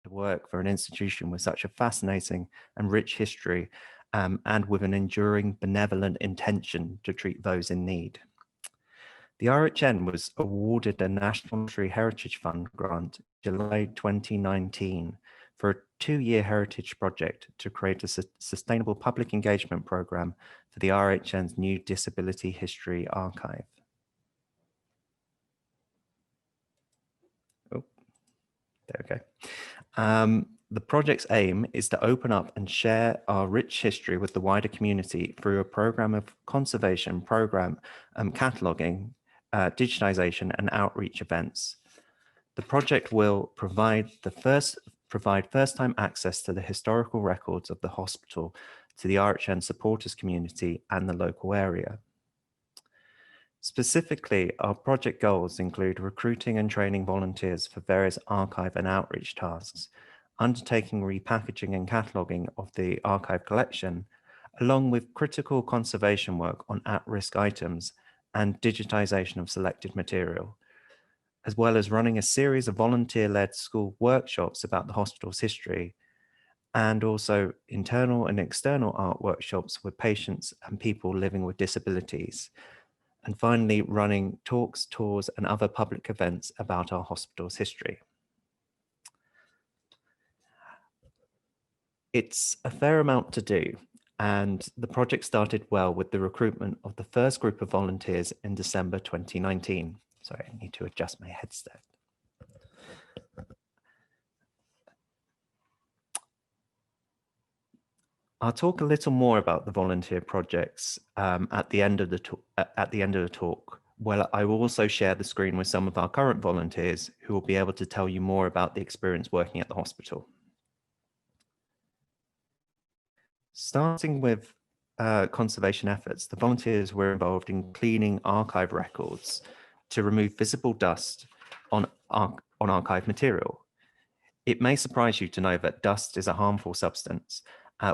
work for an institution with such a fascinating and rich history, and with an enduring benevolent intention to treat those in need. The RHN was awarded a National Heritage Fund grant in July 2019 for a 2-year heritage project to create a sustainable public engagement program for the RHN's new Disability History Archive. Oh, there we go. The project's aim is to open up and share our rich history with the wider community through a program of conservation, cataloguing, digitization, and outreach events. The project will provide first-time access to the historical records of the hospital to the RHN supporters community and the local area. Specifically, our project goals include recruiting and training volunteers for various archive and outreach tasks, undertaking repackaging and cataloguing of the archive collection, along with critical conservation work on at-risk items and digitization of selected material, as well as running a series of volunteer-led school workshops about the hospital's history, and also internal and external art workshops with patients and people living with disabilities. And finally, running talks, tours, and other public events about our hospital's history. It's a fair amount to do, and the project started well with the recruitment of the first group of volunteers in December 2019. Sorry, I need to adjust my headset. I'll talk a little more about the volunteer projects at the end of the talk, where I will also share the screen with some of our current volunteers who will be able to tell you more about the experience working at the hospital. Starting with conservation efforts, the volunteers were involved in cleaning archive records to remove visible dust on archive material. It may surprise you to know that dust is a harmful substance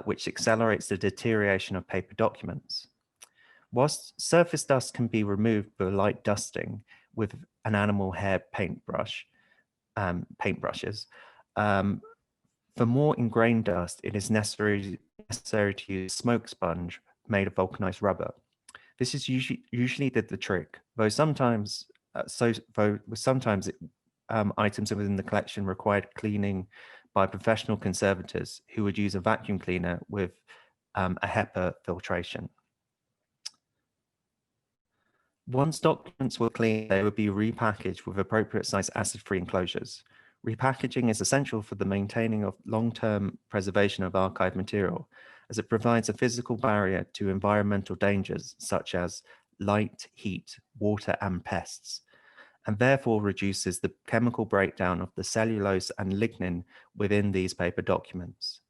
which accelerates the deterioration of paper documents. Whilst surface dust can be removed by light dusting with an animal hair paintbrushes, for more ingrained dust, it is necessary to use smoke sponge made of vulcanized rubber. This is usually did the trick, though sometimes items within the collection required cleaning by professional conservators who would use a vacuum cleaner with a HEPA filtration. Once documents were cleaned, they would be repackaged with appropriate size acid-free enclosures. Repackaging is essential for the maintaining of long-term preservation of archive material, as it provides a physical barrier to environmental dangers such as light, heat, water, and pests, and therefore reduces the chemical breakdown of the cellulose and lignin within these paper documents.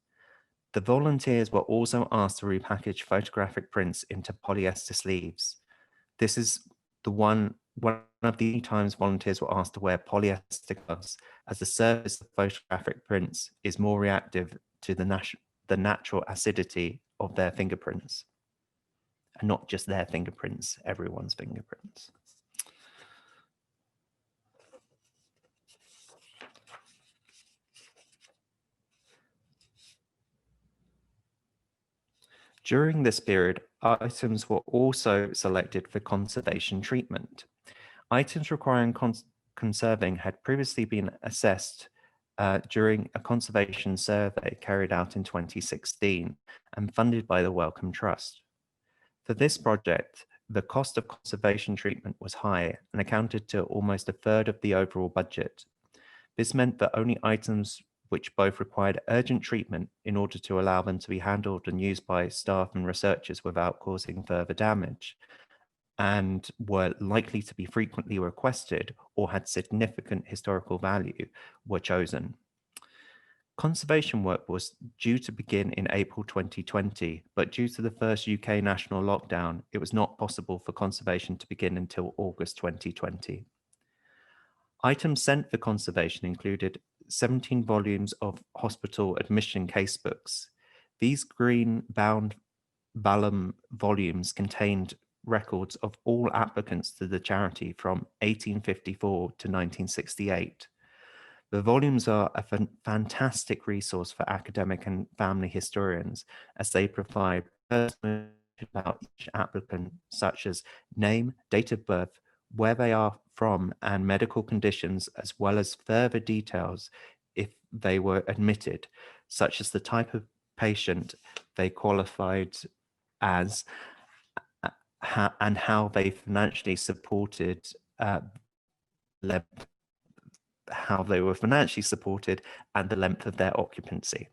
The volunteers were also asked to repackage photographic prints into polyester sleeves. This is one of the times volunteers were asked to wear polyester gloves, as the surface of photographic prints is more reactive to the natural acidity of their fingerprints. And not just their fingerprints, everyone's fingerprints. During this period, items were also selected for conservation treatment. Items requiring conserving had previously been assessed during a conservation survey carried out in 2016 and funded by the Wellcome Trust. For this project, the cost of conservation treatment was high and accounted to almost a third of the overall budget. This meant that only items which both required urgent treatment in order to allow them to be handled and used by staff and researchers without causing further damage, and were likely to be frequently requested or had significant historical value, were chosen. Conservation work was due to begin in April 2020, but due to the first UK national lockdown, it was not possible for conservation to begin until August 2020. Items sent for conservation included 17 volumes of hospital admission casebooks. These green-bound vellum volumes contained records of all applicants to the charity from 1854 to 1968. The volumes are a fantastic resource for academic and family historians, as they provide personal information about each applicant, such as name, date of birth, where they are from, and medical conditions, as well as further details if they were admitted, such as the type of patient they qualified as, and how they financially supported how they were financially supported and the length of their occupancy.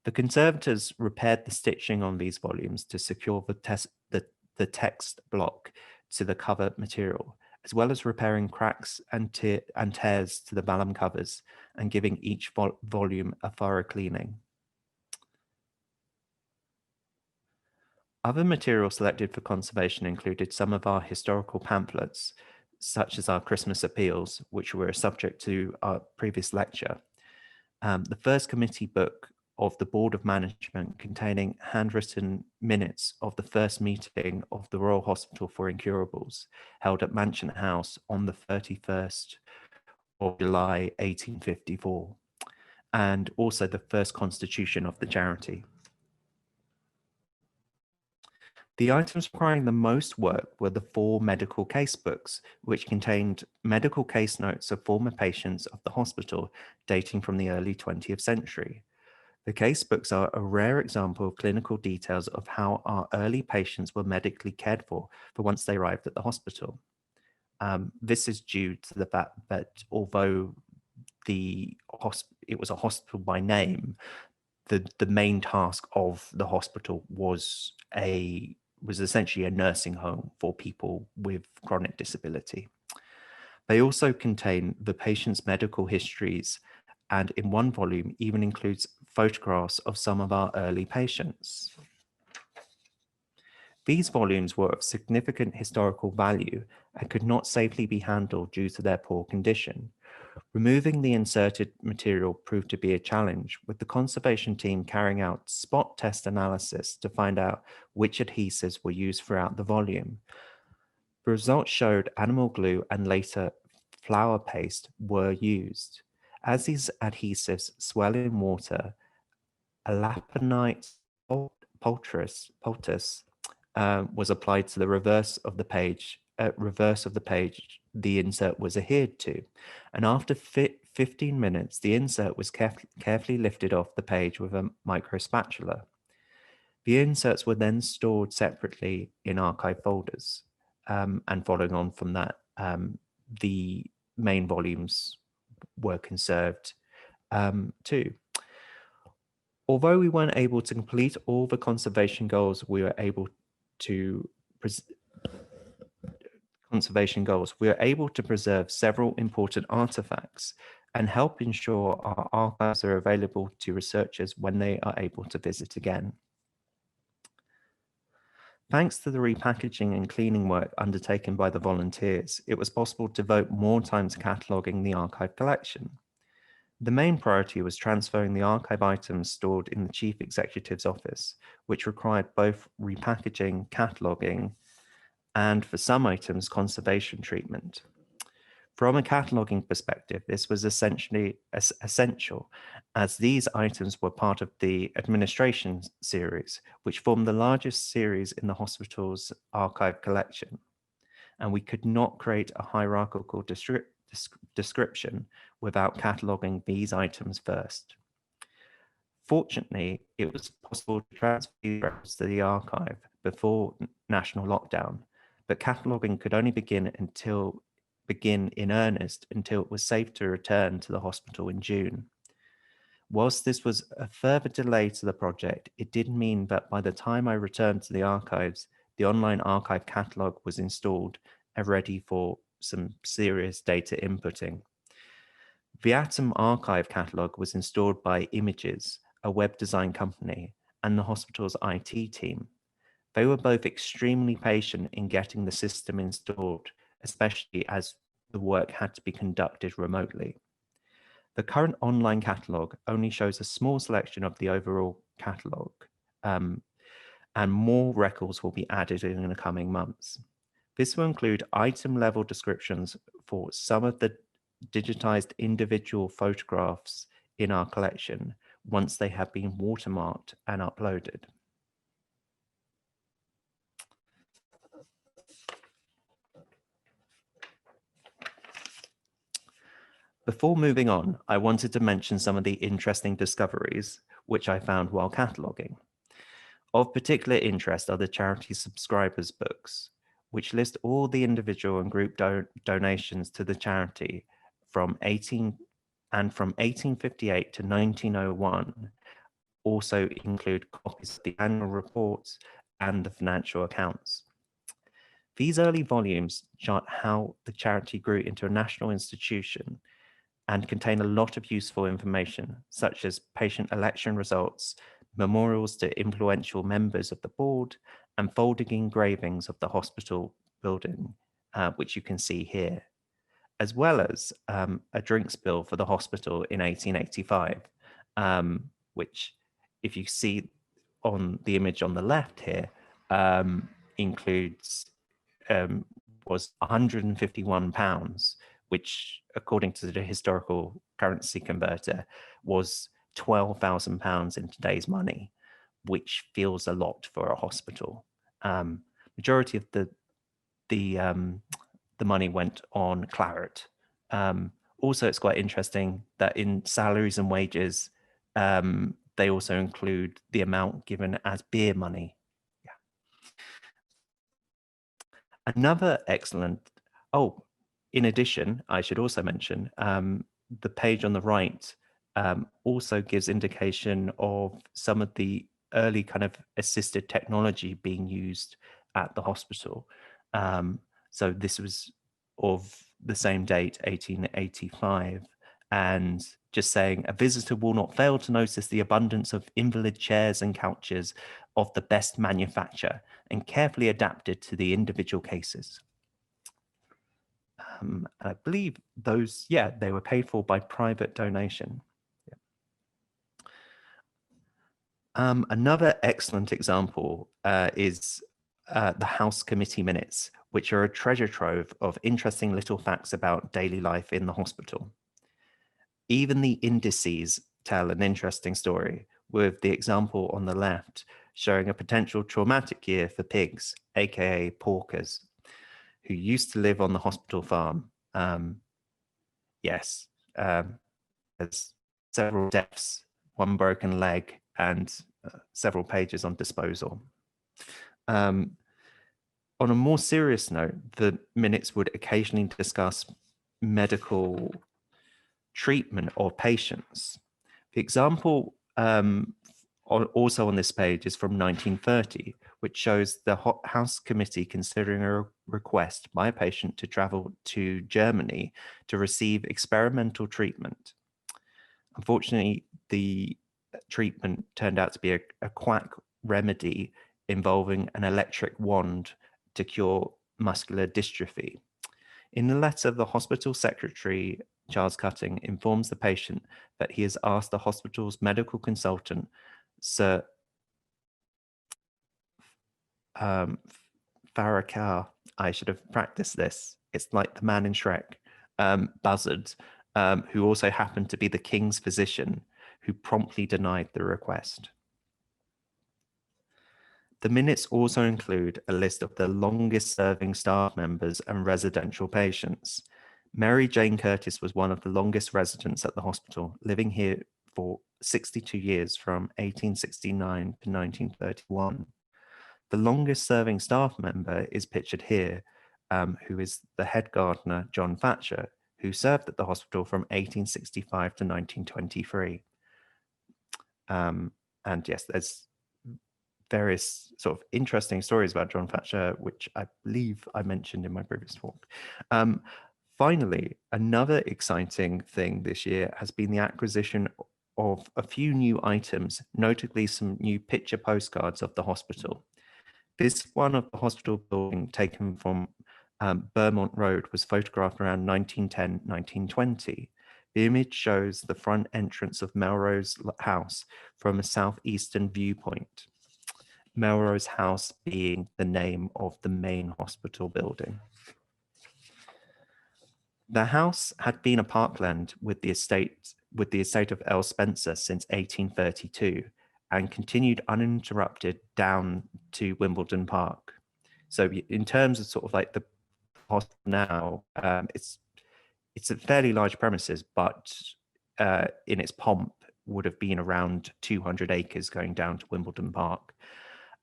The conservators repaired the stitching on these volumes to secure the text block to the cover material, as well as repairing cracks and tears to the vellum covers and giving each volume a thorough cleaning. Other materials selected for conservation included some of our historical pamphlets, such as our Christmas appeals, which were a subject to our previous lecture. The first committee book of the Board of Management, containing handwritten minutes of the first meeting of the Royal Hospital for Incurables, held at Mansion House on the 31st of July 1854, and also the first constitution of the charity. The items requiring the most work were the 4 medical case books, which contained medical case notes of former patients of the hospital dating from the early 20th century. The case books are a rare example of clinical details of how our early patients were medically cared for once they arrived at the hospital. This is due to the fact that although it was a hospital by name, the main task of the hospital was essentially a nursing home for people with chronic disability. They also contain the patient's medical histories, and in one volume even includes photographs of some of our early patients. These volumes were of significant historical value and could not safely be handled due to their poor condition. Removing the inserted material proved to be a challenge, with the conservation team carrying out spot test analysis to find out which adhesives were used throughout the volume. The results showed animal glue and later flour paste were used. As these adhesives swell in water, alapanite poultice was applied to the reverse of the page. The insert was adhered to, and after 15 minutes, the insert was carefully lifted off the page with a micro spatula. The inserts were then stored separately in archive folders, and following on from that, the main volumes were conserved too. Although we weren't able to complete all the conservation goals, we were able to preserve several important artifacts and help ensure our archives are available to researchers when they are able to visit again. Thanks to the repackaging and cleaning work undertaken by the volunteers, it was possible to devote more time to cataloguing the archive collection. The main priority was transferring the archive items stored in the Chief Executive's office, which required both repackaging, cataloguing, and for some items, conservation treatment. From a cataloguing perspective, this was essentially essential, as these items were part of the administration series, which formed the largest series in the hospital's archive collection. And we could not create a hierarchical description without cataloguing these items first. Fortunately, it was possible to transfer these records to the archive before national lockdown, but cataloguing could only begin in earnest until it was safe to return to the hospital in June. Whilst this was a further delay to the project, it did mean that by the time I returned to the archives, the online archive catalogue was installed and ready for some serious data inputting. The Atom archive catalogue was installed by Images, a web design company, and the hospital's IT team. They were both extremely patient in getting the system installed, especially as the work had to be conducted remotely. The current online catalogue only shows a small selection of the overall catalogue, and more records will be added in the coming months. This will include item level descriptions for some of the digitized individual photographs in our collection once they have been watermarked and uploaded. Before moving on, I wanted to mention some of the interesting discoveries which I found while cataloguing. Of particular interest are the charity subscribers books, which list all the individual and group donations to the charity from 1858 to 1901, also include copies of the annual reports and the financial accounts. These early volumes chart how the charity grew into a national institution and contain a lot of useful information, such as patient election results, memorials to influential members of the board, and folding engravings of the hospital building, which you can see here, as well as a drinks bill for the hospital in 1885, which, if you see on the image on the left here, includes was £151, which, according to the historical currency converter, was £12,000 in today's money, which feels a lot for a hospital. Majority of the money went on claret. Also, it's quite interesting that in salaries and wages, they also include the amount given as beer money. Yeah. Another excellent, in addition, I should also mention, the page on the right also gives indication of some of the early kind of assisted technology being used at the hospital. So this was of the same date, 1885, and just saying, a visitor will not fail to notice the abundance of invalid chairs and couches of the best manufacture and carefully adapted to the individual cases. I believe those, they were paid for by private donation. Another excellent example is the House Committee minutes, which are a treasure trove of interesting little facts about daily life in the hospital. Even the indices tell an interesting story, with the example on the left showing a potential traumatic year for pigs, aka porkers, who used to live on the hospital farm. There's several deaths, one broken leg, and several pages on disposal. On a more serious note, the minutes would occasionally discuss medical treatment of patients. The example also on this page is from 1930, which shows the House Committee considering a request by a patient to travel to Germany to receive experimental treatment. Unfortunately, the treatment turned out to be a quack remedy involving an electric wand to cure muscular dystrophy. In the letter, the hospital secretary, Charles Cutting, informs the patient that he has asked the hospital's medical consultant, Sir Farrakar, I should have practiced this, it's like the man in Shrek, Buzzard, who also happened to be the king's physician, who promptly denied the request. The minutes also include a list of the longest serving staff members and residential patients. Mary Jane Curtis was one of the longest residents at the hospital, living here for 62 years from 1869 to 1931. The longest serving staff member is pictured here, who is the head gardener, John Thatcher, who served at the hospital from 1865 to 1923. And yes, there's various sort of interesting stories about John Thatcher, which I believe I mentioned in my previous talk. Finally, another exciting thing this year has been the acquisition of a few new items, notably some new picture postcards of the hospital. This one of the hospital building taken from Beaumont Road was photographed around 1910, 1920. The image shows the front entrance of Melrose House from a southeastern viewpoint. Melrose House being the name of the main hospital building. The house had been a parkland with the estate of Earl Spencer since 1832 and continued uninterrupted down to Wimbledon Park. So in terms of sort of like the hospital now, it's a fairly large premises, but in its pomp would have been around 200 acres going down to Wimbledon Park.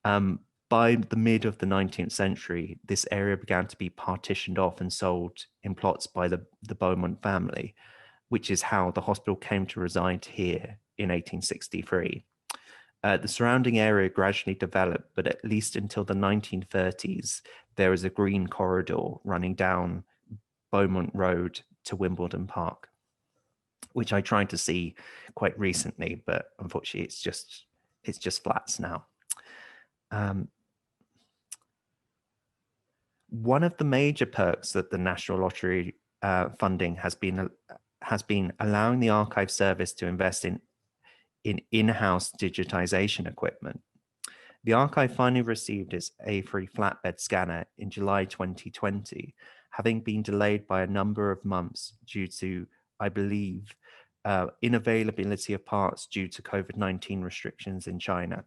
By the mid of the 19th century, this area began to be partitioned off and sold in plots by the Beaumont family, which is how the hospital came to reside here in 1863. The surrounding area gradually developed, but at least until the 1930s, there was a green corridor running down Beaumont Road to Wimbledon Park, which I tried to see quite recently, but unfortunately it's just flats now. One of the major perks that the National Lottery funding has been allowing the archive service to invest in in-house digitization equipment. The archive finally received its A3 flatbed scanner in July 2020, having been delayed by a number of months due to, I believe, inavailability of parts due to COVID-19 restrictions in China.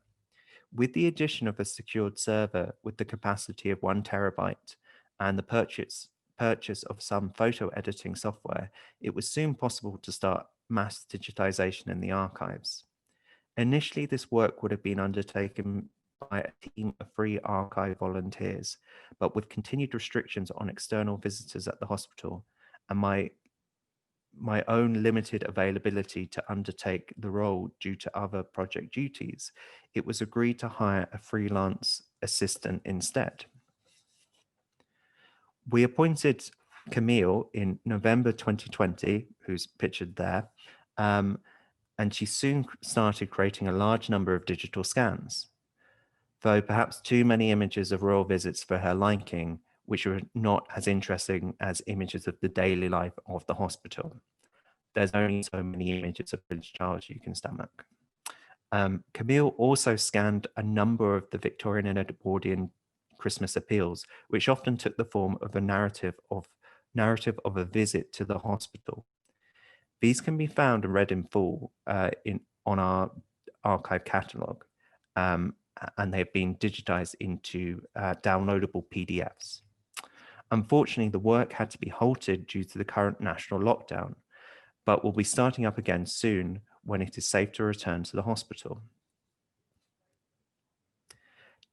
With the addition of a secured server with the capacity of 1 terabyte and the purchase of some photo editing software, it was soon possible to start mass digitization in the archives. Initially, this work would have been undertaken by a team of free archive volunteers, but with continued restrictions on external visitors at the hospital and my own limited availability to undertake the role due to other project duties, it was agreed to hire a freelance assistant instead. We appointed Camille in November 2020, who's pictured there, and she soon started creating a large number of digital scans, though perhaps too many images of royal visits for her liking, which were not as interesting as images of the daily life of the hospital. There's only so many images of Prince Charles you can stomach. Camille also scanned a number of the Victorian and Edwardian Christmas appeals, which often took the form of a narrative of a visit to the hospital. These can be found and read in full on our archive catalogue, and they've been digitized into downloadable PDFs. Unfortunately, the work had to be halted due to the current national lockdown, but will be starting up again soon when it is safe to return to the hospital.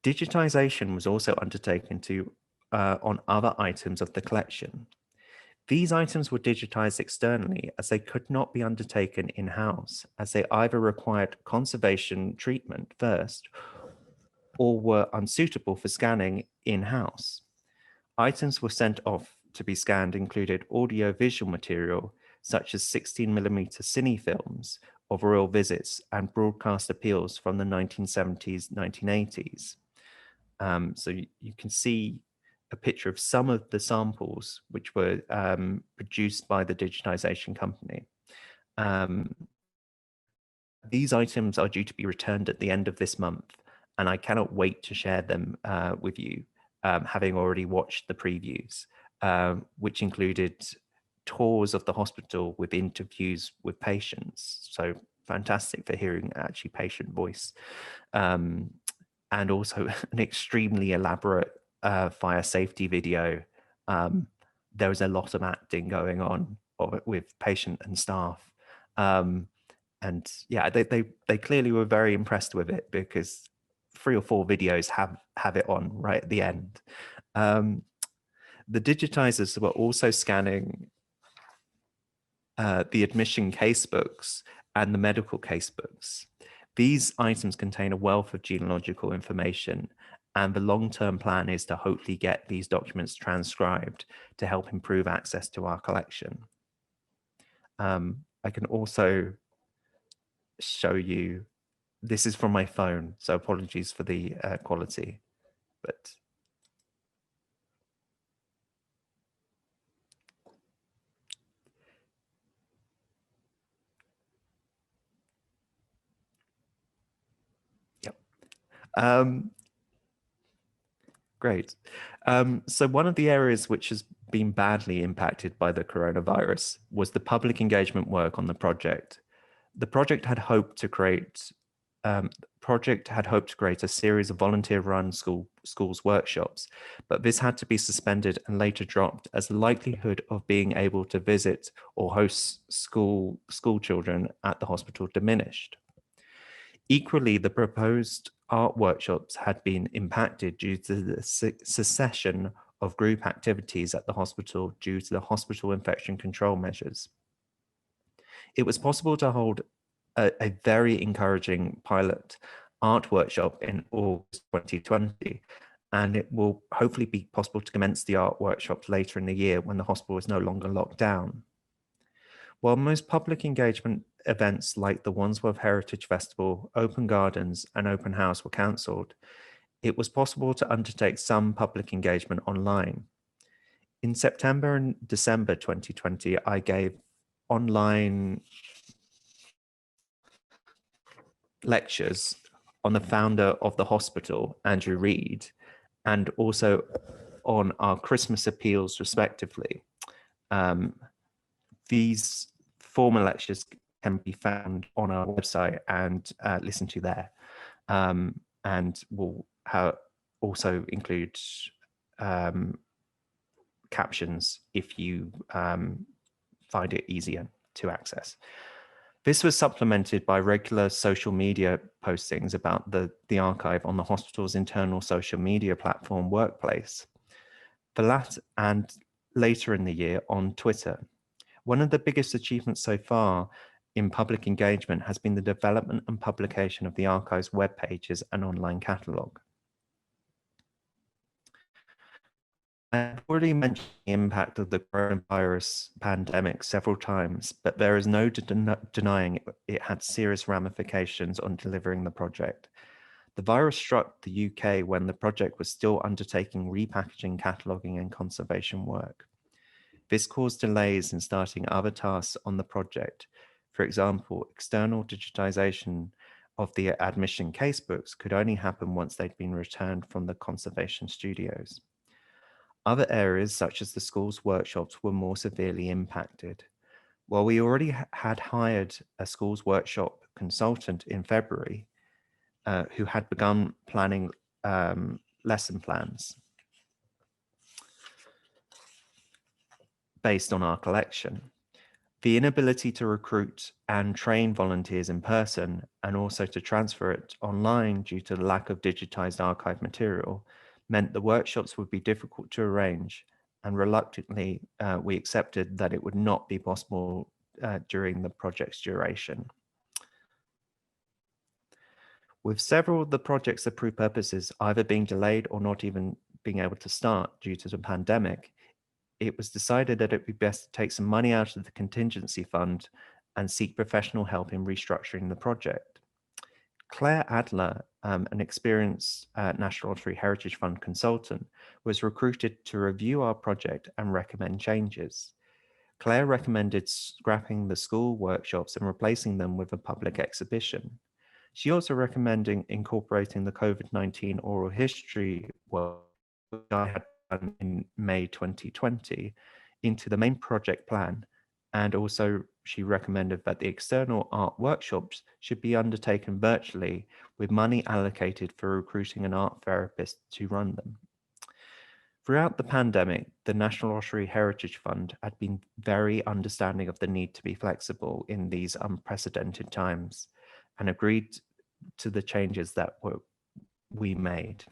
Digitization was also undertaken on other items of the collection. These items were digitized externally as they could not be undertaken in-house, as they either required conservation treatment first or were unsuitable for scanning in-house. Items were sent off to be scanned included audio-visual material, such as 16mm cine films of royal visits and broadcast appeals from the 1970s, 1980s. So you can see a picture of some of the samples which were produced by the digitization company. These items are due to be returned at the end of this month, and I cannot wait to share them with you, having already watched the previews, which included tours of the hospital with interviews with patients. So fantastic for hearing actually patient voice. And also an extremely elaborate fire safety video. There was a lot of acting going on with patient and staff. And yeah, they clearly were very impressed with it because 3 or 4 videos have it on right at the end. The digitizers were also scanning the admission casebooks and the medical casebooks. These items contain a wealth of genealogical information, and the long-term plan is to hopefully get these documents transcribed to help improve access to our collection. I can also show you, this is from my phone, so apologies for the quality, but yep. Great. So one of the areas which has been badly impacted by the coronavirus was the public engagement work on the project. The project had hoped to create a series of volunteer-run schools workshops, but this had to be suspended and later dropped as the likelihood of being able to visit or host school children at the hospital diminished. Equally, the proposed art workshops had been impacted due to the cessation of group activities at the hospital due to the hospital infection control measures. It was possible to hold a very encouraging pilot art workshop in August 2020, and it will hopefully be possible to commence the art workshops later in the year when the hospital is no longer locked down. While most public engagement events like the Wandsworth Heritage Festival, Open Gardens, and Open House were cancelled, it was possible to undertake some public engagement online. In September and December 2020, I gave online lectures on the founder of the hospital, Andrew Reid, and also on our Christmas appeals, respectively. These former lectures can be found on our website and listened to there, and will also include captions if you find it easier to access. This was supplemented by regular social media postings about the archive on the hospital's internal social media platform Workplace. For that and later in the year on Twitter. One of the biggest achievements so far in public engagement has been the development and publication of the archive's web pages and online catalogue. I've already mentioned the impact of the coronavirus pandemic several times, but there is no denying it had serious ramifications on delivering the project. The virus struck the UK when the project was still undertaking repackaging, cataloguing, and conservation work. This caused delays in starting other tasks on the project. For example, external digitization of the admission casebooks could only happen once they'd been returned from the conservation studios. Other areas, such as the school's workshops, were more severely impacted. While we already had hired a schools workshop consultant in February, who had begun planning lesson plans based on our collection, the inability to recruit and train volunteers in person and also to transfer it online due to the lack of digitized archive material meant the workshops would be difficult to arrange, and reluctantly we accepted that it would not be possible during the project's duration. With several of the project's approved purposes either being delayed or not even being able to start due to the pandemic, it was decided that it would be best to take some money out of the contingency fund and seek professional help in restructuring the project. Claire Adler, an experienced National Lottery Heritage Fund consultant, was recruited to review our project and recommend changes. Claire recommended scrapping the school workshops and replacing them with a public exhibition. She also recommended incorporating the COVID-19 oral history work, which I had done in May 2020, into the main project plan. And also she recommended that the external art workshops should be undertaken virtually with money allocated for recruiting an art therapist to run them. Throughout the pandemic, the National Lottery Heritage Fund had been very understanding of the need to be flexible in these unprecedented times and agreed to the changes that we made.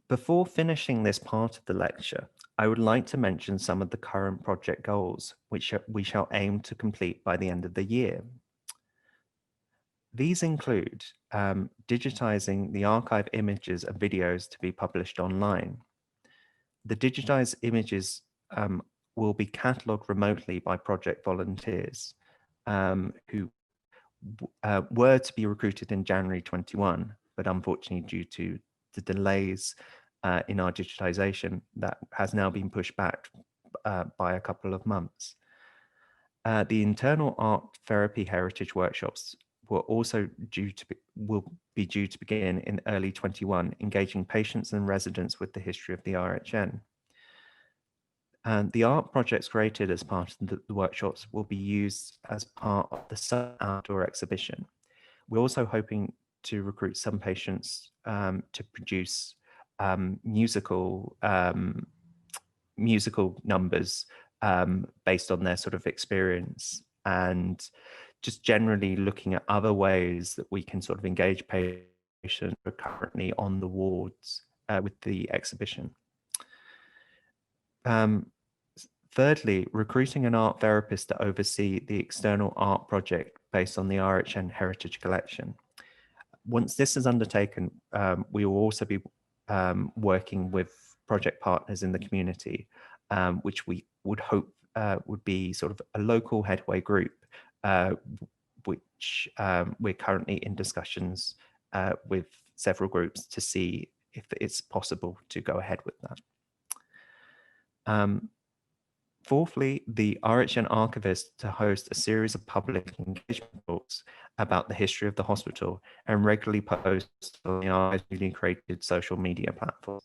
Before finishing this part of the lecture, I would like to mention some of the current project goals, which we shall aim to complete by the end of the year. These include digitizing the archive images and videos to be published online. The digitized images will be catalogued remotely by project volunteers who were to be recruited in January 21, but unfortunately due to the delays in our digitization, that has now been pushed back by a couple of months. The internal art therapy heritage workshops will be due to begin in early 21, engaging patients and residents with the history of the RHN. And the art projects created as part of the workshops will be used as part of the outdoor exhibition. We're also hoping to recruit some patients to produce musical numbers based on their sort of experience, and just generally looking at other ways that we can sort of engage patients who are currently on the wards with the exhibition. Thirdly, recruiting an art therapist to oversee the external art project based on the RHN Heritage Collection. Once this is undertaken, we will also be working with project partners in the community, which we would hope would be sort of a local headway group, which we're currently in discussions with several groups to see if it's possible to go ahead with that. Fourthly, the RHN archivist to host a series of public engagement talks about the history of the hospital and regularly post on the archive's newly created social media platform.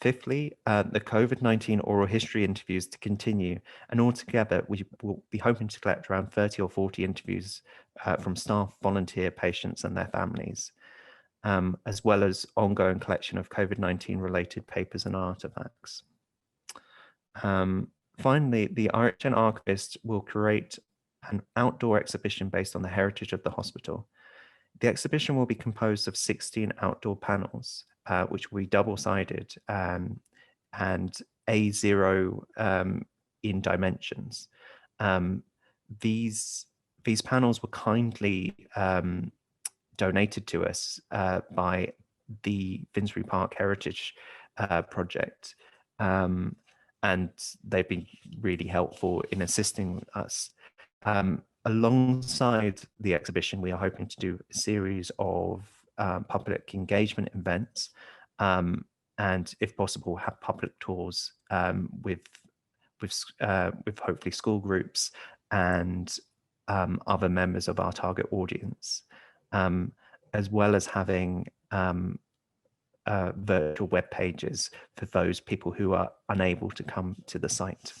Fifthly, the COVID-19 oral history interviews to continue, and altogether we will be hoping to collect around 30 or 40 interviews from staff, volunteer, patients and their families, as well as ongoing collection of COVID-19 related papers and artifacts. Finally, the RHN archivist will create an outdoor exhibition based on the heritage of the hospital. The exhibition will be composed of 16 outdoor panels, which will be double-sided and A0 in dimensions. These panels were kindly donated to us by the Finsbury Park Heritage Project. And they've been really helpful in assisting us. Alongside the exhibition, we are hoping to do a series of public engagement events, and if possible, have public tours with hopefully school groups and other members of our target audience, as well as having virtual web pages for those people who are unable to come to the site.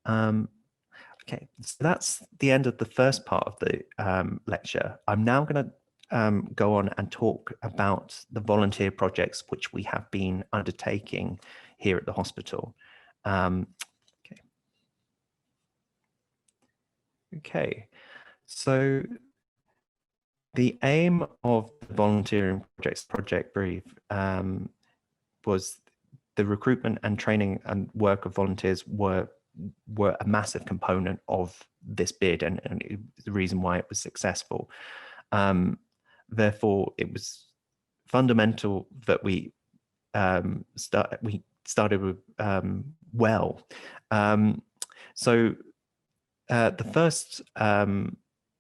Okay, so that's the end of the first part of the lecture. I'm now going to go on and talk about the volunteer projects which we have been undertaking here at the hospital. Okay, so the aim of the volunteering projects, Project Breathe, was the recruitment and training and work of volunteers were a massive component of this bid and the reason why it was successful. Therefore, it was fundamental that we started with well. So the first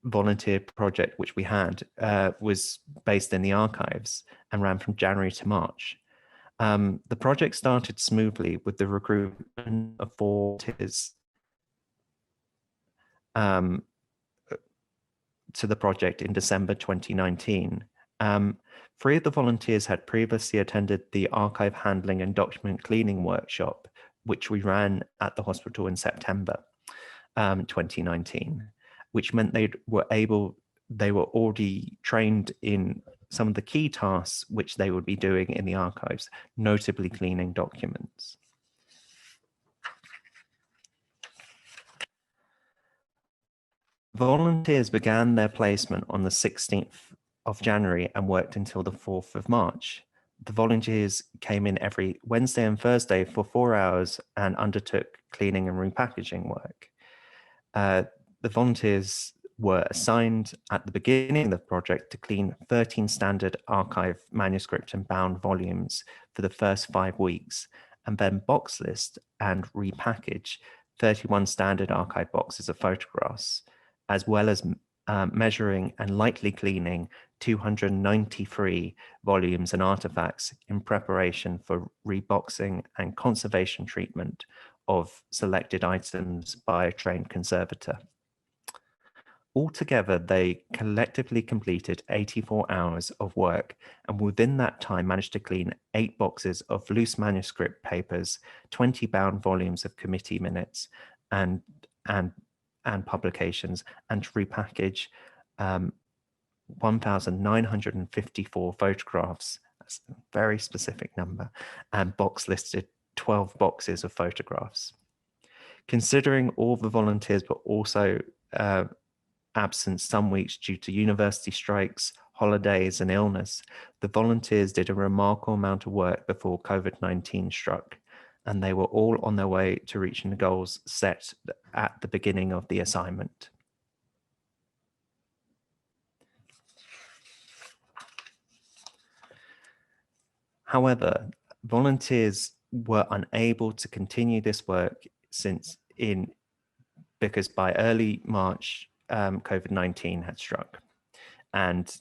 volunteer project which we had was based in the archives and ran from January to March. The project started smoothly with the recruitment of 4 volunteers to the project in December 2019. 3 of the volunteers had previously attended the archive handling and document cleaning workshop, which we ran at the hospital in September 2019, which meant they were already trained in some of the key tasks which they would be doing in the archives, notably cleaning documents. Volunteers began their placement on the 16th of January and worked until the 4th of March. The volunteers came in every Wednesday and Thursday for 4 hours and undertook cleaning and repackaging work. The volunteers were assigned at the beginning of the project to clean 13 standard archive manuscript and bound volumes for the first 5 weeks, and then box list and repackage 31 standard archive boxes of photographs, as well as measuring and lightly cleaning 293 volumes and artifacts in preparation for reboxing and conservation treatment of selected items by a trained conservator. Altogether, they collectively completed 84 hours of work, and within that time managed to clean 8 boxes of loose manuscript papers, 20 bound volumes of committee minutes and publications, and to repackage 1,954 photographs. That's a very specific number, and box listed 12 boxes of photographs. Considering all the volunteers were also absent some weeks due to university strikes, holidays, and illness, the volunteers did a remarkable amount of work before COVID-19 struck, and they were all on their way to reaching the goals set at the beginning of the assignment. However, volunteers were unable to continue this work because by early March, COVID-19 had struck. And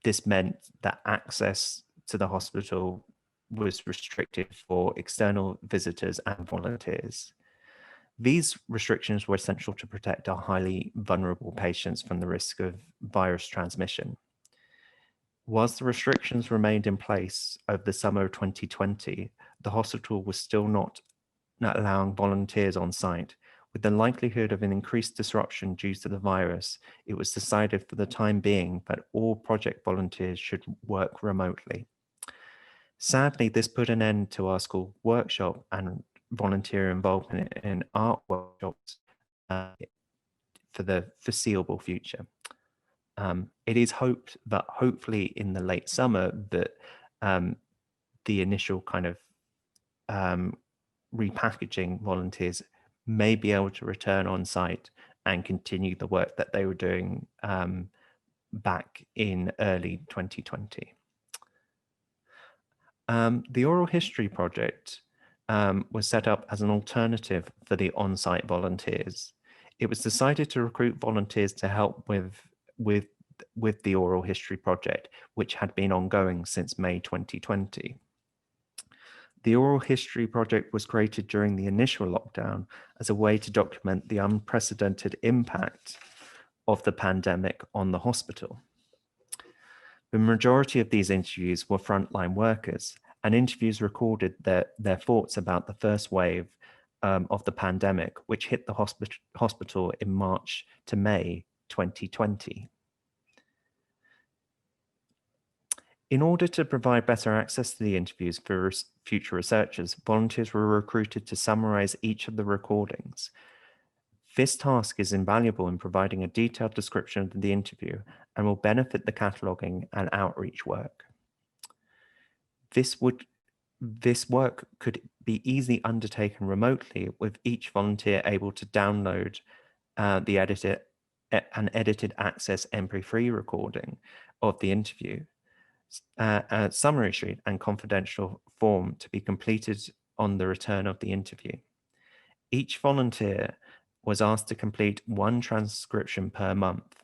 this meant that access to the hospital was restricted for external visitors and volunteers. These restrictions were essential to protect our highly vulnerable patients from the risk of virus transmission. Whilst the restrictions remained in place over the summer of 2020, the hospital was still not allowing volunteers on site. With the likelihood of an increased disruption due to the virus, it was decided for the time being that all project volunteers should work remotely. Sadly, this put an end to our school workshop and volunteer involvement in art workshops for the foreseeable future. It is hoped that hopefully in the late summer that the initial kind of repackaging volunteers may be able to return on site and continue the work that they were doing back in early 2020. The Oral History Project was set up as an alternative for the on-site volunteers. It was decided to recruit volunteers to help with the Oral History Project, which had been ongoing since May 2020. The Oral History Project was created during the initial lockdown as a way to document the unprecedented impact of the pandemic on the hospital. The majority of these interviews were frontline workers, and interviews recorded their thoughts about the first wave of the pandemic, which hit the hospital in March to May 2020. In order to provide better access to the interviews for future researchers, volunteers were recruited to summarize each of the recordings. This task is invaluable in providing a detailed description of the interview and will benefit the cataloging and outreach work. This work could be easily undertaken remotely, with each volunteer able to download an edited access MP3 recording of the interview, a summary sheet and confidential form to be completed on the return of the interview. Each volunteer was asked to complete 1 transcription per month,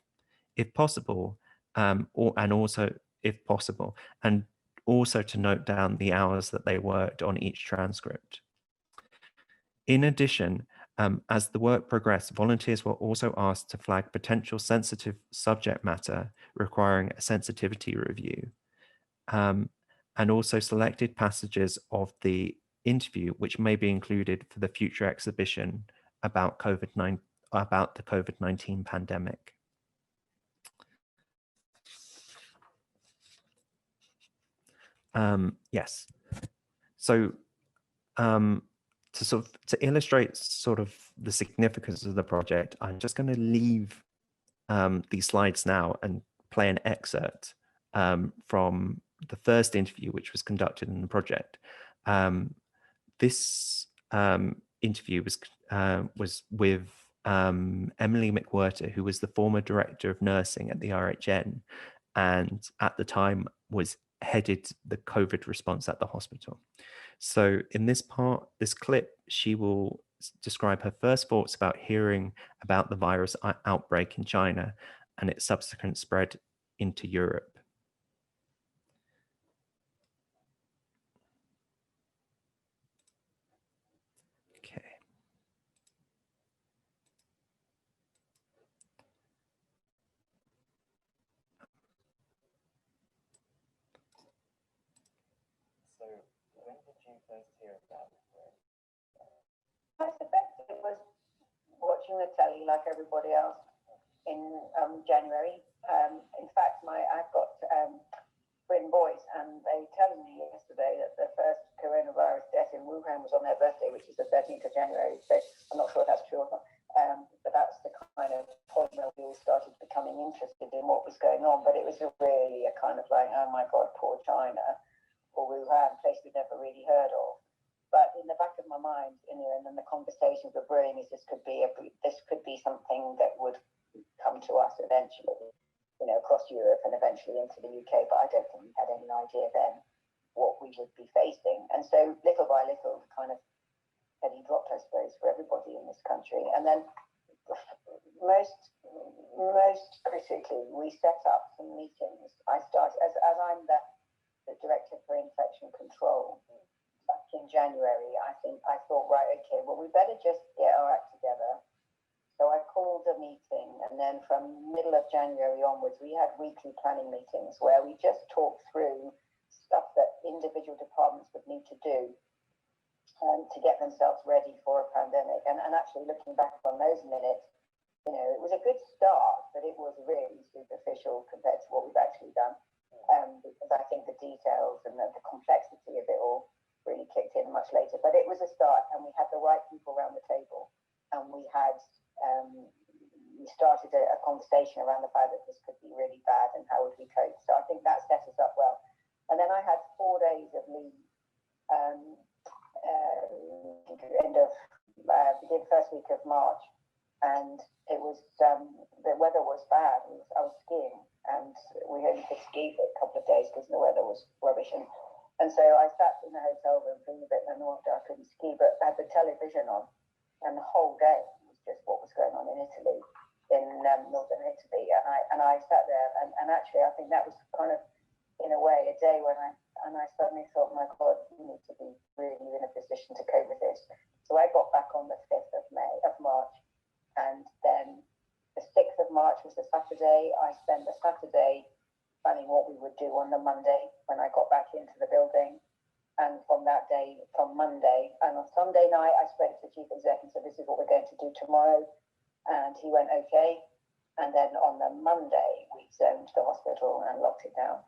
if possible, and also to note down the hours that they worked on each transcript. In addition, as the work progressed, volunteers were also asked to flag potential sensitive subject matter requiring a sensitivity review, and also selected passages of the interview which may be included for the future exhibition about the COVID-19 pandemic. Yes. So to illustrate sort of the significance of the project, I'm just going to leave these slides now and play an excerpt from the first interview which was conducted in the project. This interview was with Emily McWhirter, who was the former director of nursing at the RHN, and at the time was headed the COVID response at the hospital. So in this clip, she will describe her first thoughts about hearing about the virus outbreak in China and its subsequent spread into Europe. Okay. Most effective was watching the telly like everybody else in January. In fact, I've got twin boys, and they telling me yesterday that the first coronavirus death in Wuhan was on their birthday, which is the 13th of January. So I'm not sure if that's true or not. But that's the kind of point where we all started becoming interested in what was going on. But it was really a kind of like, oh my God, poor China, or Wuhan, a place we'd never really heard of. But in the back of my mind, and then the conversations were brewing, is this could be something that would come to us eventually, across Europe and eventually into the UK. But I don't think we had any idea then what we would be facing. And so little by little, kind of penny dropped, I suppose, for everybody in this country. And then most critically, we set up some meetings. I started, as I'm the director for infection control, back in January. I thought, right, okay, well, we better just get our act together. So I called a meeting, and then from middle of January onwards, we had weekly planning meetings where we just talked through stuff that individual departments would need to do to get themselves ready for a pandemic. And actually looking back on those minutes, it was a good start, but it was really superficial compared to what we've actually done. Because I think the details and the complexity of it all really kicked in much later. But it was a start, and we had the right people around the table, and we started a conversation around the fact that this could be really bad and how would we cope. So I think that set us up well. And then I had 4 days of leave, first week of March, and it was the weather was bad. I was skiing, and we only could ski for a couple of days because the weather was rubbish. And so I sat in the hotel room feeling a bit annoyed that I couldn't ski, but I had the television on, and the whole day was just what was going on in Italy, in northern Italy. And I sat there, and actually I think that was kind of, in a way, a day when I suddenly thought, my God, we need to be really in a position to cope with this. So I got back on the 5th of March, and then the 6th of March was a Saturday. I spent the Saturday planning what we would do on the Monday when I got back into the building. And from that day, from Monday, and on Sunday night, I spoke to the chief exec and said, this is what we're going to do tomorrow. And he went, okay. And then on the Monday, we zoned the hospital and locked it down.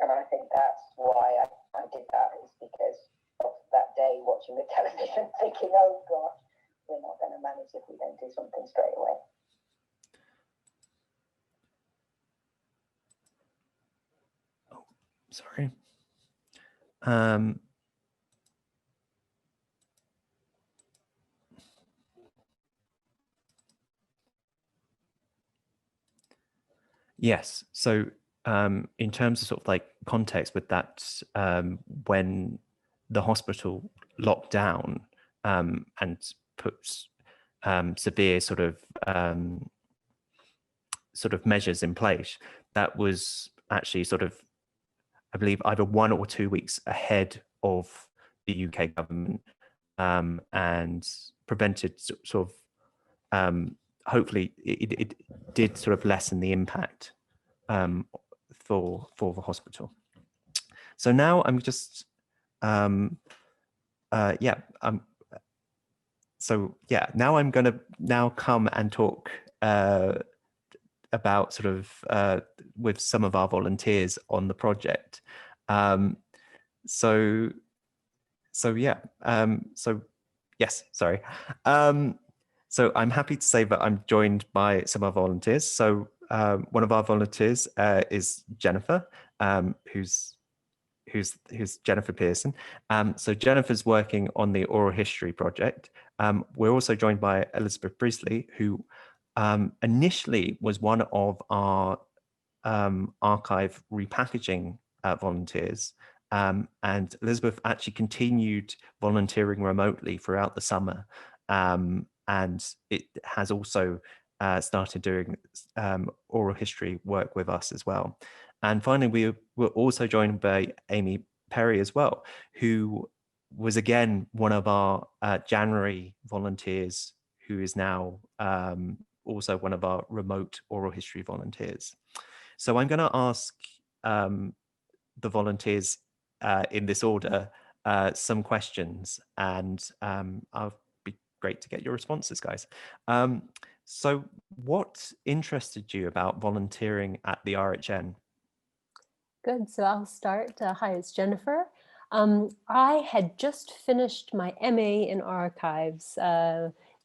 And I think that's why I did that, is because of that day watching the television thinking, oh gosh, we're not going to manage if we don't do something straight away. Oh, sorry. Yes. So in terms of sort of like context with that, when the hospital locked down and puts severe sort of measures in place, that was actually sort of, I believe, either 1 or 2 weeks ahead of the UK government, and prevented sort of, hopefully it did sort of lessen the impact for the hospital. So now I'm just, now I'm going to now come and talk about sort of with some of our volunteers on the project. So I'm happy to say that I'm joined by some of our volunteers. So one of our volunteers is Jennifer, who's Jennifer Pearson. So Jennifer's working on the oral history project. We're also joined by Elizabeth Priestley, who initially was one of our archive repackaging volunteers. And Elizabeth actually continued volunteering remotely throughout the summer. And it has also started doing oral history work with us as well. And finally, we were also joined by Amy Perry as well, who was again one of our January volunteers, who is now also one of our remote oral history volunteers. So I'm going to ask the volunteers in this order some questions, and I'll be great to get your responses, guys. So what interested you about volunteering at the RHN? Good, so I'll start. Hi, it's Jennifer. I had just finished my MA in archives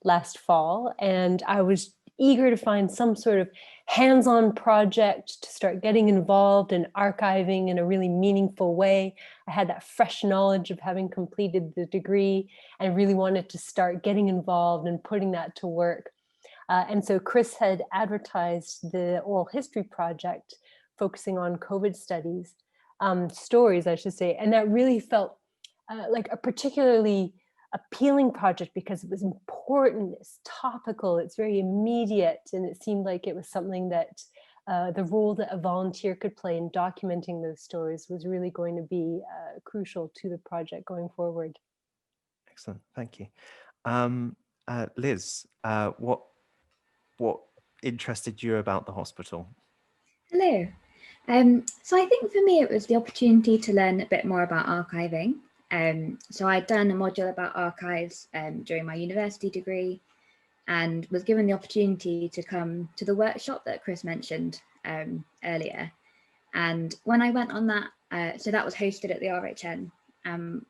last fall, and I was eager to find some sort of hands-on project to start getting involved in archiving in a really meaningful way. I had that fresh knowledge of having completed the degree and really wanted to start getting involved and putting that to work. And so Chris had advertised the oral history project focusing on COVID studies, stories, I should say. And that really felt like a particularly appealing project because it was important, it's topical, it's very immediate, and it seemed like it was something that the role that a volunteer could play in documenting those stories was really going to be crucial to the project going forward. Excellent, thank you. Liz, what interested you about the hospital? Hello. So I think for me, it was the opportunity to learn a bit more about archiving. So I'd done a module about archives during my university degree and was given the opportunity to come to the workshop that Chris mentioned earlier. And when I went on that, so that was hosted at the RHN.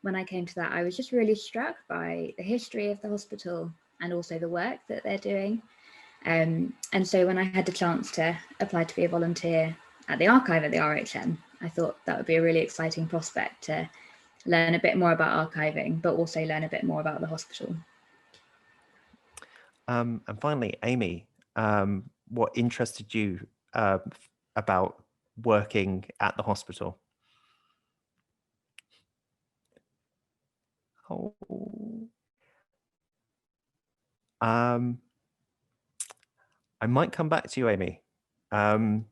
When I came to that, I was just really struck by the history of the hospital and also the work that they're doing. And so when I had the chance to apply to be a volunteer at the archive at the RHN, I thought that would be a really exciting prospect to learn a bit more about archiving, but also learn a bit more about the hospital. And finally, Amy, what interested you about working at the hospital? Oh. I might come back to you, Amy. So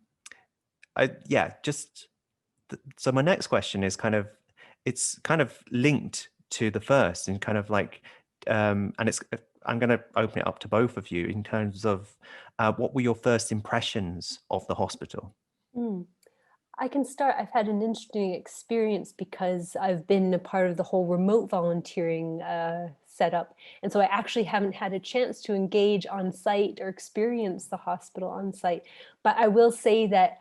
my next question is it's kind of linked to the first and kind of like, and I'm going to open it up to both of you in terms of what were your first impressions of the hospital? I can start. I've had an interesting experience because I've been a part of the whole remote volunteering setup. And so I actually haven't had a chance to engage on site or experience the hospital on site. But I will say that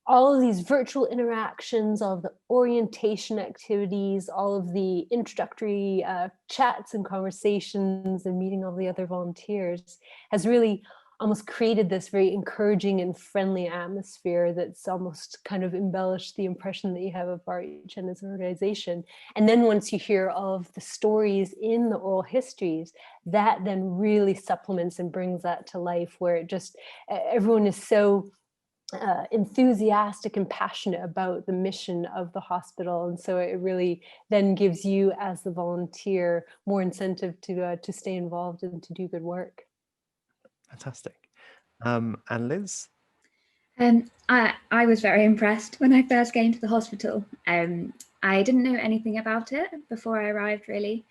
all of these virtual interactions, all of the orientation activities, all of the introductory chats and conversations and meeting all the other volunteers has really almost created this very encouraging and friendly atmosphere that's almost kind of embellished the impression that you have of RHN as an organization. And then once you hear all of the stories in the oral histories, that then really supplements and brings that to life, where it just, everyone is so enthusiastic and passionate about the mission of the hospital. And so it really then gives you as the volunteer more incentive to stay involved and to do good work. Fantastic. And Liz? I was very impressed when I first came to the hospital. I didn't know anything about it before I arrived, really.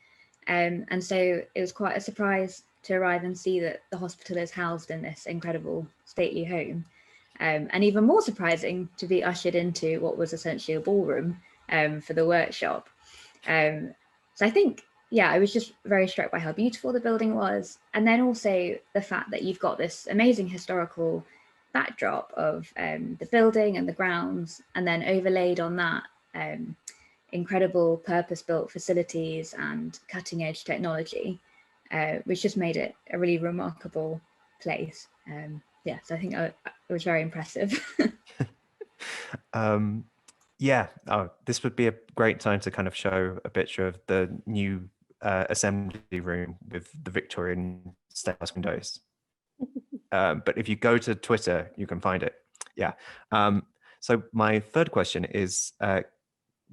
And so it was quite a surprise to arrive and see that the hospital is housed in this incredible stately home. And even more surprising to be ushered into what was essentially a ballroom for the workshop. So I think, yeah, I was just very struck by how beautiful the building was. And then also the fact that you've got this amazing historical backdrop of the building and the grounds, and then overlaid on that incredible purpose-built facilities and cutting-edge technology, which just made it a really remarkable place. Yeah, so I think it was very impressive. Yeah, this would be a great time to kind of show a picture of the new assembly room with the Victorian stained windows. But if you go to Twitter, you can find it. Yeah. So my third question is,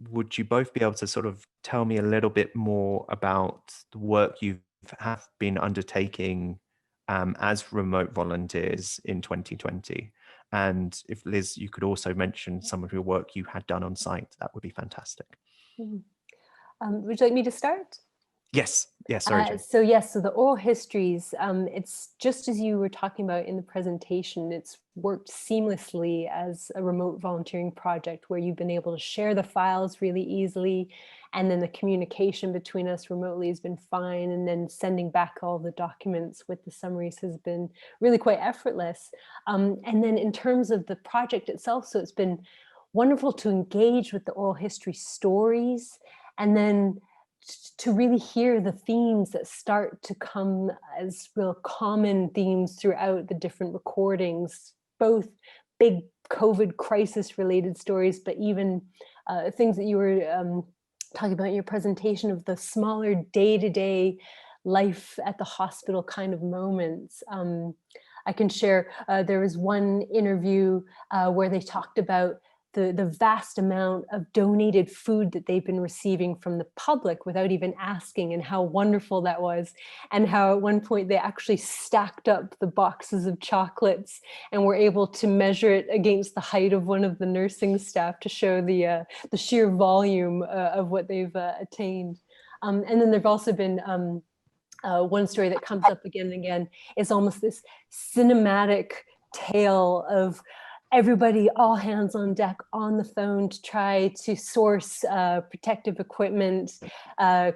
would you both be able to sort of tell me a little bit more about the work you have been undertaking as remote volunteers in 2020? And if Liz, you could also mention some of your work you had done on site, that would be fantastic. Would you like me to start? Yes, yes, sorry. So the oral histories, it's just as you were talking about in the presentation, it's worked seamlessly as a remote volunteering project where you've been able to share the files really easily And then the communication between us remotely has been fine. And then sending back all the documents with the summaries has been really quite effortless. And then in terms of the project itself, so it's been wonderful to engage with the oral history stories, and then to really hear the themes that start to come as real common themes throughout the different recordings, both big COVID crisis related stories, but even things that you were talking about in your presentation of the smaller day-to-day life at the hospital kind of moments. I can share, there was one interview where they talked about the vast amount of donated food that they've been receiving from the public without even asking, and how wonderful that was. And how at one point they actually stacked up the boxes of chocolates and were able to measure it against the height of one of the nursing staff to show the sheer volume of what they've attained. And then there've also been one story that comes up again and again, is almost this cinematic tale of everybody, all hands on deck, on the phone to try to source protective equipment,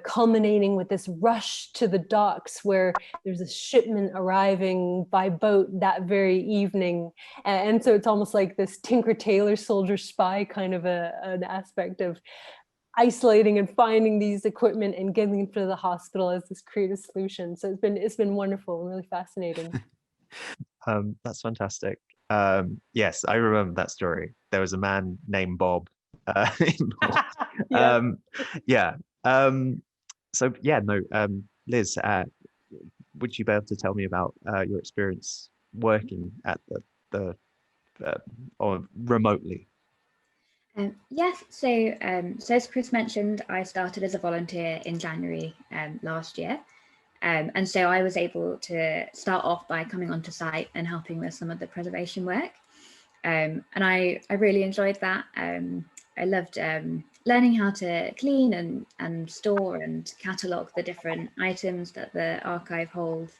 culminating with this rush to the docks where there's a shipment arriving by boat that very evening. And so it's almost like this Tinker Tailor Soldier Spy kind of an aspect of isolating and finding these equipment and getting them to the hospital as this creative solution. So it's been wonderful and really fascinating. That's fantastic. Yes, I remember that story. There was a man named Bob involved. Yeah. So yeah, no, Liz, would you be able to tell me about your experience working at the or remotely? Yes, so as Chris mentioned, I started as a volunteer in January last year. And so I was able to start off by coming onto site and helping with some of the preservation work. And I really enjoyed that. I loved learning how to clean and store and catalogue the different items that the archive holds.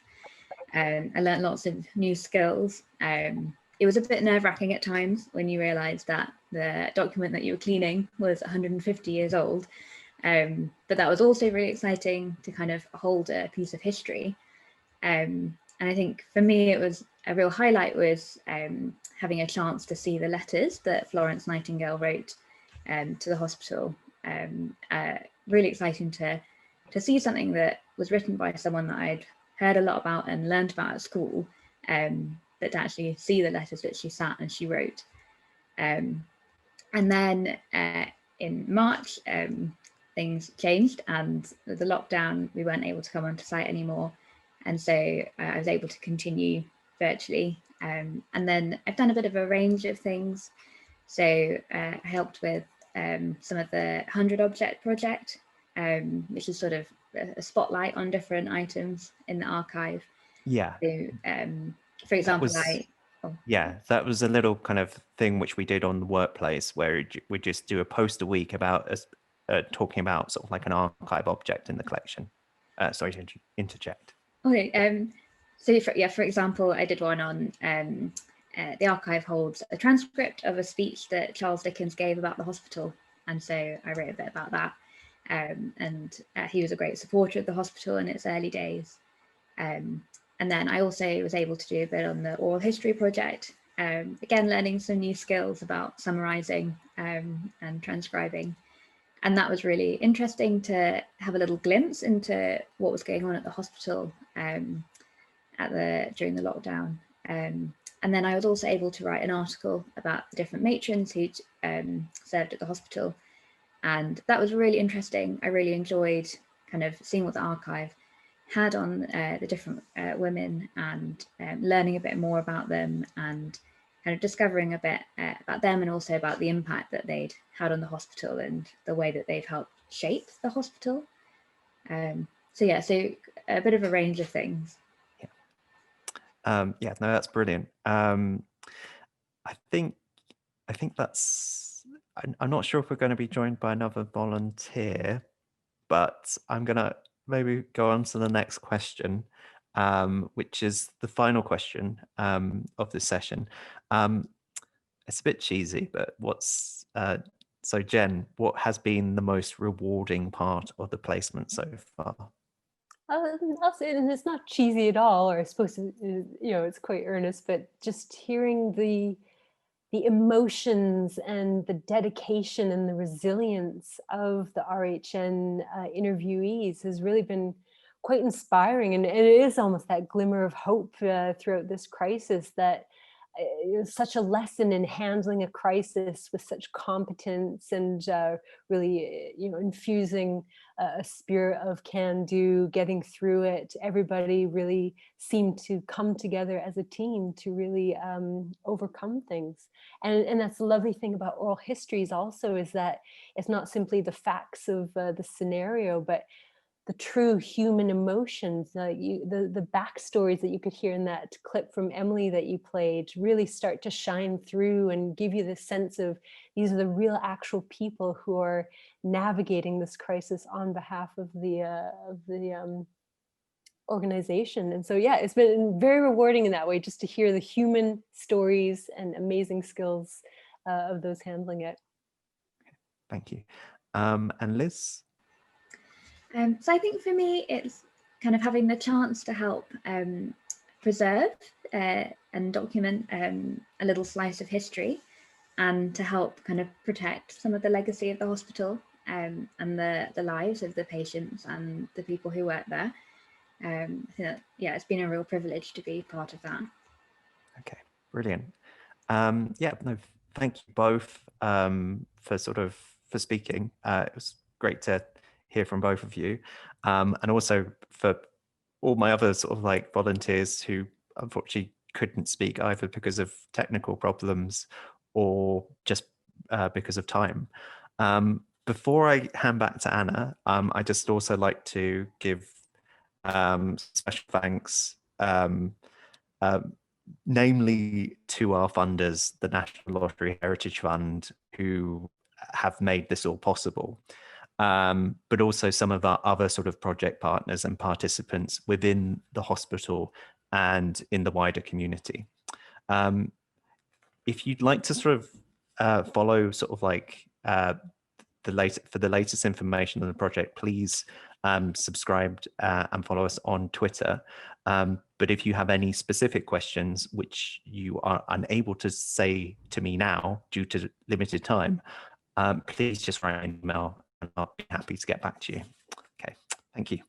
I learned lots of new skills. It was a bit nerve-wracking at times when you realised that the document that you were cleaning was 150 years old. But that was also really exciting to kind of hold a piece of history. And I think for me, it was a real highlight was having a chance to see the letters that Florence Nightingale wrote to the hospital. Really exciting to see something that was written by someone that I'd heard a lot about and learned about at school, but to actually see the letters that she sat and she wrote. And then in March, things changed, and the lockdown, we weren't able to come onto site anymore. And so I was able to continue virtually. And then I've done a bit of a range of things. So I helped with some of the 100 Object project, which is sort of a spotlight on different items in the archive. Yeah. So, for example, yeah, that was a little kind of thing which we did on the workplace, where we just do a post a week about us talking about sort of like an archive object in the collection. Sorry to interject. Okay. So for example, I did one on the archive holds a transcript of a speech that Charles Dickens gave about the hospital, and so I wrote a bit about that. And he was a great supporter of the hospital in its early days. And then I also was able to do a bit on the oral history project, again learning some new skills about summarising and transcribing. And that was really interesting to have a little glimpse into what was going on at the hospital during the lockdown. And then I was also able to write an article about the different matrons who served at the hospital. And that was really interesting. I really enjoyed kind of seeing what the archive had on the different women, and learning a bit more about them, and kind of discovering a bit about them, and also about the impact that they'd had on the hospital and the way that they've helped shape the hospital. So a bit of a range of things. Yeah, no, that's brilliant. I think that's, I'm not sure if we're going to be joined by another volunteer, but I'm going to maybe go on to the next question, which is the final question of this session. It's a bit cheesy, but what's So Jen, what has been the most rewarding part of the placement so far? I'll say, and it's not cheesy at all, or I suppose, it's quite earnest, but just hearing the emotions and the dedication and the resilience of the RHN interviewees has really been quite inspiring. And it is almost that glimmer of hope throughout this crisis, that it's such a lesson in handling a crisis with such competence and really, infusing a spirit of can do, getting through it. Everybody really seemed to come together as a team to really overcome things. And that's the lovely thing about oral histories also, is that it's not simply the facts of the scenario, but the true human emotions, the backstories that you could hear in that clip from Emily that you played really start to shine through and give you this sense of these are the real actual people who are navigating this crisis on behalf of the organization. And so, yeah, it's been very rewarding in that way, just to hear the human stories and amazing skills of those handling it. Thank you. And Liz? So I think for me, it's kind of having the chance to help preserve and document a little slice of history, and to help kind of protect some of the legacy of the hospital and the lives of the patients and the people who work there. I think that, yeah, it's been a real privilege to be part of that. Okay, brilliant. Yeah, no, thank you both for speaking. It was great to hear from both of you, and also for all my other sort of like volunteers who unfortunately couldn't speak either because of technical problems or just because of time. Before I hand back to Anna, I just also like to give special thanks, namely to our funders, the National Lottery Heritage Fund, who have made this all possible. But also some of our other sort of project partners and participants within the hospital and in the wider community. If you'd like to sort of follow sort of like the latest information on the project, please subscribe and follow us on Twitter. But if you have any specific questions which you are unable to say to me now due to limited time, please just write an email and I'll be happy to get back to you. Okay, thank you.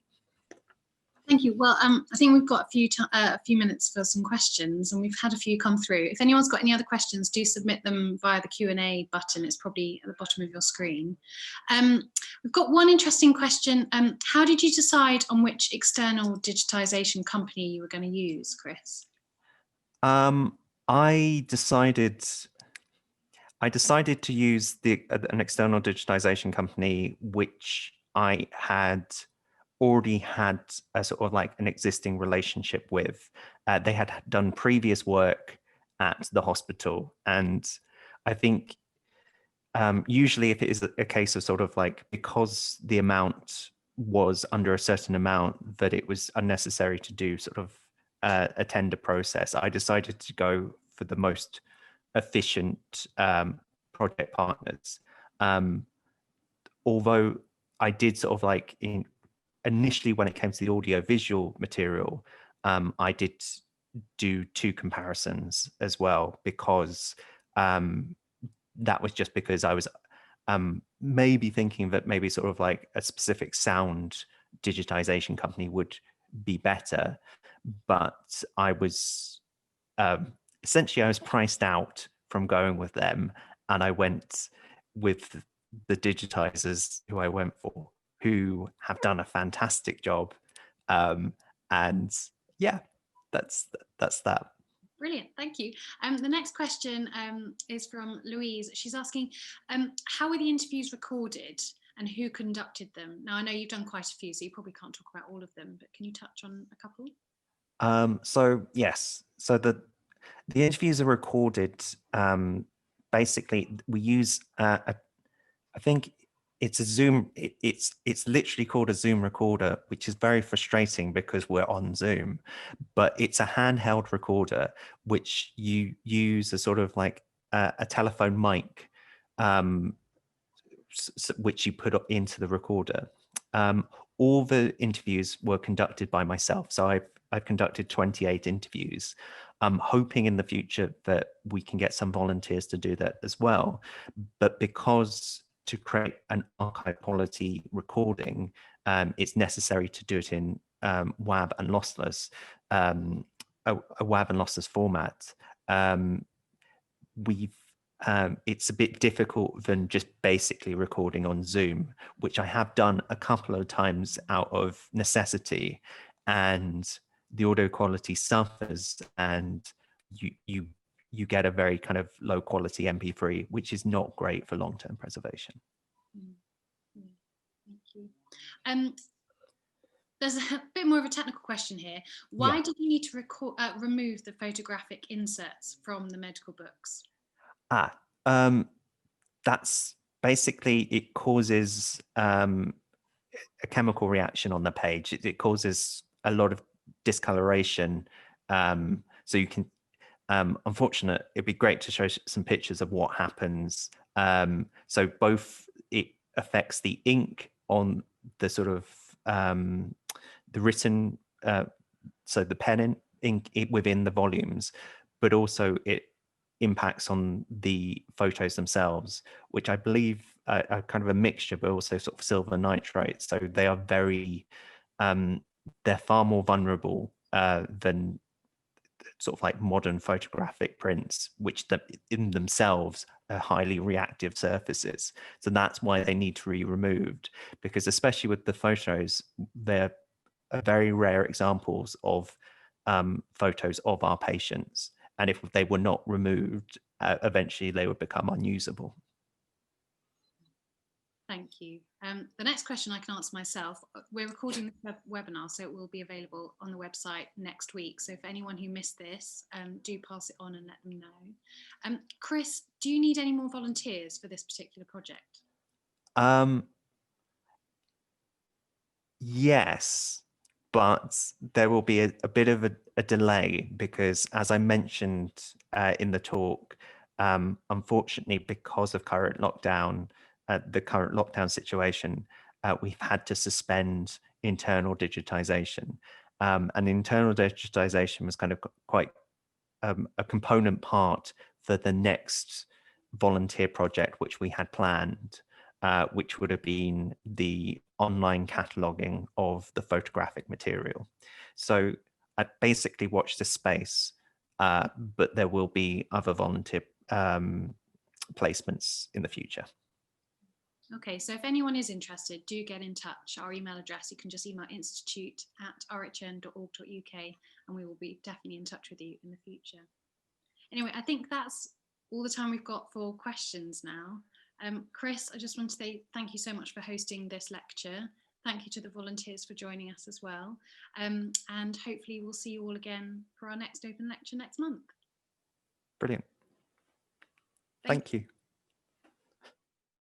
Thank you. Well, I think we've got a few minutes for some questions, and we've had a few come through. If anyone's got any other questions, do submit them via the Q&A button. It's probably at the bottom of your screen. We've got one interesting question. How did you decide on which external digitisation company you were going to use, Chris? I decided to use an external digitisation company which I had already had a sort of like an existing relationship with. They had done previous work at the hospital, and I think usually if it is a case of sort of like, because the amount was under a certain amount, that it was unnecessary to do sort of a tender process, I decided to go for the most efficient project partners. Although I did sort of like initially when it came to the audio-visual material, I did do 2 comparisons as well, because that was just because I was maybe thinking that maybe sort of like a specific sound digitization company would be better, but I was essentially I was priced out from going with them, and I went with the digitizers who I went for, who have done a fantastic job. And yeah, that's that. Brilliant, thank you. The next question is from Louise. She's asking, how were the interviews recorded and who conducted them? Now, I know you've done quite a few, so you probably can't talk about all of them, but can you touch on a couple? So yes, so the interviews are recorded. Basically, we use I think it's a Zoom. It's literally called a Zoom recorder, which is very frustrating because we're on Zoom. But it's a handheld recorder which you use a sort of like a telephone mic which you put into the recorder. All the interviews were conducted by myself. So I've conducted 28 interviews. I'm hoping in the future that we can get some volunteers to do that as well. But because to create an archive quality recording, it's necessary to do it in WAV and lossless, a WAV and lossless format. It's a bit difficult than just basically recording on Zoom, which I have done a couple of times out of necessity, and the audio quality suffers, and you get a very kind of low quality MP3, which is not great for long-term preservation. Thank you. There's a bit more of a technical question here. Why did you need to remove the photographic inserts from the medical books? That's basically, it causes a chemical reaction on the page. It causes a lot of discoloration. So you can, unfortunate, it'd be great to show some pictures of what happens. So both it affects the ink on the sort of the written, so the pen ink within the volumes, but also it impacts on the photos themselves, which I believe are kind of a mixture, but also sort of silver nitrate. So they are very, they're far more vulnerable than sort of like modern photographic prints, which in themselves are highly reactive surfaces. So that's why they need to be removed, because especially with the photos, they're very rare examples of photos of our patients. And if they were not removed, eventually they would become unusable. Thank you. The next question I can answer myself. We're recording the webinar, so it will be available on the website next week. So if anyone who missed this, do pass it on and let them know. Chris, do you need any more volunteers for this particular project? Yes, but there will be a bit of a delay, because as I mentioned in the talk, unfortunately, because of current lockdown, the current lockdown situation, we've had to suspend internal digitization. And internal digitization was kind of quite a component part for the next volunteer project, which we had planned, which would have been the online cataloging of the photographic material. So I basically watched this space, but there will be other volunteer placements in the future. Okay, so if anyone is interested, do get in touch. Our email address, you can just email institute@rhn.org.uk, and we will be definitely in touch with you in the future. Anyway, I think that's all the time we've got for questions now. Chris, I just want to say thank you so much for hosting this lecture. Thank you to the volunteers for joining us as well. And hopefully we'll see you all again for our next open lecture next month. Brilliant. Thank you.